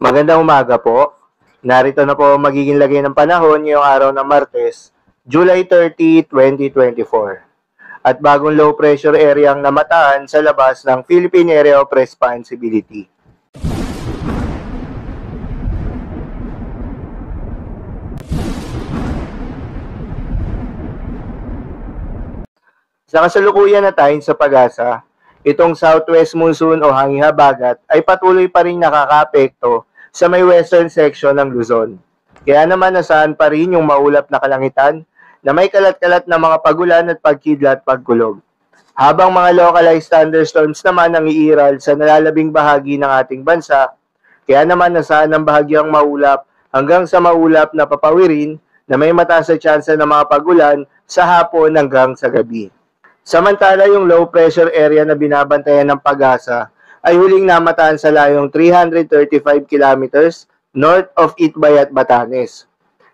Magandang umaga po. Narito na po ang magiging lagay ng panahon ngayong araw ng Martes, July 30, 2024. At bagong low pressure area ang namataan sa labas ng Philippine Area of Responsibility. Sa kasalukuyan na tayo sa pag-asa, itong southwest monsoon o hangin habagat ay patuloy pa rin nakakaapekto sa may western section ng Luzon. Kaya naman nasaan pa rin yung maulap na kalangitan na may kalat-kalat na mga pagulan at pagkidlat pagkulog. Habang mga localized thunderstorms naman ang iiral sa nalalabing bahagi ng ating bansa, kaya naman nasaan ang bahagyang maulap hanggang sa maulap na papawirin na may mataas na tsansa ng mga pagulan sa hapon hanggang sa gabi. Samantala, yung low pressure area na binabantayan ng Pag-asa ay huling namataan sa layong 335 kilometers north of Itbay at Batanes.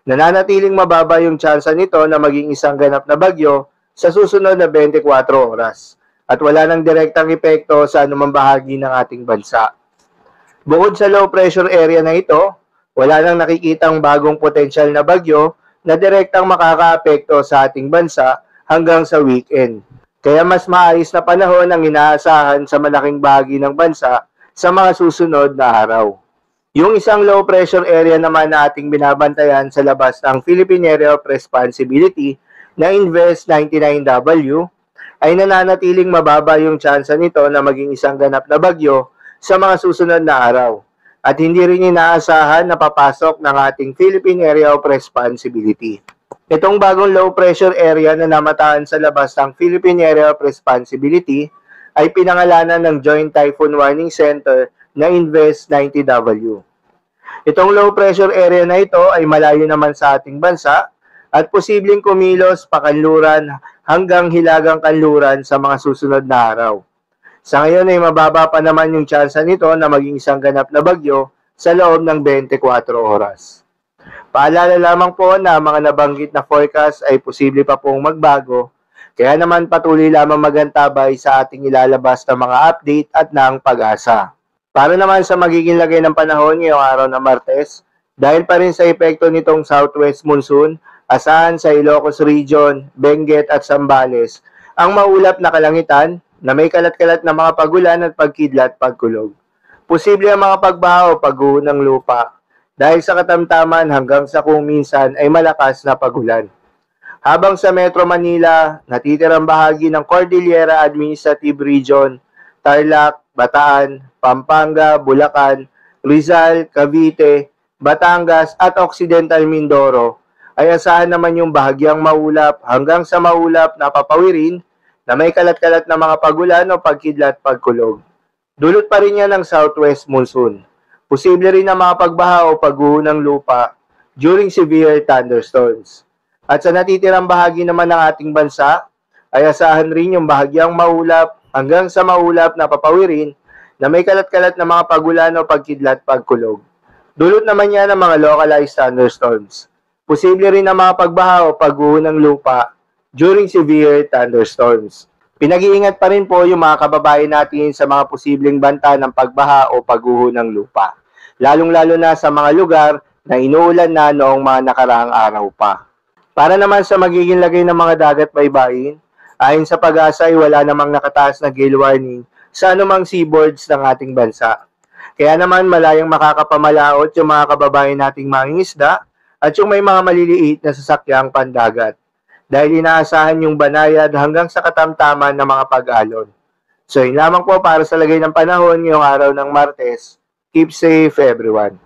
Nananatiling mababa yung tsansa nito na maging isang ganap na bagyo sa susunod na 24 oras at wala nang direktang epekto sa anumang bahagi ng ating bansa. Bukod sa low pressure area na ito, wala nang nakikitang bagong potensyal na bagyo na direktang makakaapekto sa ating bansa hanggang sa weekend. Kaya mas maayos na panahon ang inaasahan sa malaking bahagi ng bansa sa mga susunod na araw. Yung isang low pressure area naman na ating binabantayan sa labas ng Philippine Area of Responsibility na Invest 99W ay nananatiling mababa yung tsansa nito na maging isang ganap na bagyo sa mga susunod na araw. At hindi rin inaasahan na papasok ng ating Philippine Area of Responsibility. Itong bagong low pressure area na namataan sa labas ng Philippine Area of Responsibility ay pinangalanan ng Joint Typhoon Warning Center na Invest 90W. Itong low pressure area na ito ay malayo naman sa ating bansa at posibleng kumilos pakanluran hanggang hilagang kanluran sa mga susunod na araw. Sa ngayon ay mababa pa naman yung tsansa nito na maging isang ganap na bagyo sa loob ng 24 oras. Paalala lamang po na mga nabanggit na forecast ay posible pa pong magbago, kaya naman patuloy lamang magantabay sa ating ilalabas na mga update at ng Pag-asa. Para naman sa magiging lagay ng panahon ngayong araw ng Martes, dahil pa rin sa epekto nitong southwest monsoon, asahan sa Ilocos Region, Benguet at Zambales, ang maulap na kalangitan na may kalat-kalat na mga pagulan at pagkidlat pagkulog. Posible ang mga pagbaha o pagguho ng lupa, dahil sa katamtaman hanggang sa kung minsan ay malakas na pagulan. Habang sa Metro Manila, natitirang bahagi ng Cordillera Administrative Region, Tarlac, Bataan, Pampanga, Bulacan, Rizal, Cavite, Batangas at Occidental Mindoro ay asahan naman yung bahagyang maulap hanggang sa maulap na papawirin na may kalat-kalat na mga pagulan o pagkidlat pagkulog. Dulot pa rin yan ng southwest monsoon. Posible rin na mga pagbaha o pagguho ng lupa during severe thunderstorms. At sa natitirang bahagi naman ng ating bansa, ay asahan rin yung bahagyang maulap hanggang sa maulap na papawirin na may kalat-kalat na mga pagulan o pagkidlat pagkulog. Dulot naman yan ng mga localized thunderstorms. Posible rin na mga pagbaha o pagguho ng lupa during severe thunderstorms. Pinag-iingat pa rin po yung mga kababayan natin sa mga posibleng banta ng pagbaha o pagguho ng lupa, lalong-lalo na sa mga lugar na inuulan na noong mga nakaraang araw pa. Para naman sa magiging lagay ng mga dagat baybayin, ayon sa Pag-asa ay wala namang nakataas na gale warning sa anumang seaboards ng ating bansa. Kaya naman malayang makakapamalaot yung mga kababayan nating mangingisda at yung may mga maliliit na sasakyang pandagat, dahil inaasahan yung banayad hanggang sa katamtaman ng mga pag-alon. So yun lamang po para sa lagay ng panahon ngayong araw ng Martes. Keep safe everyone.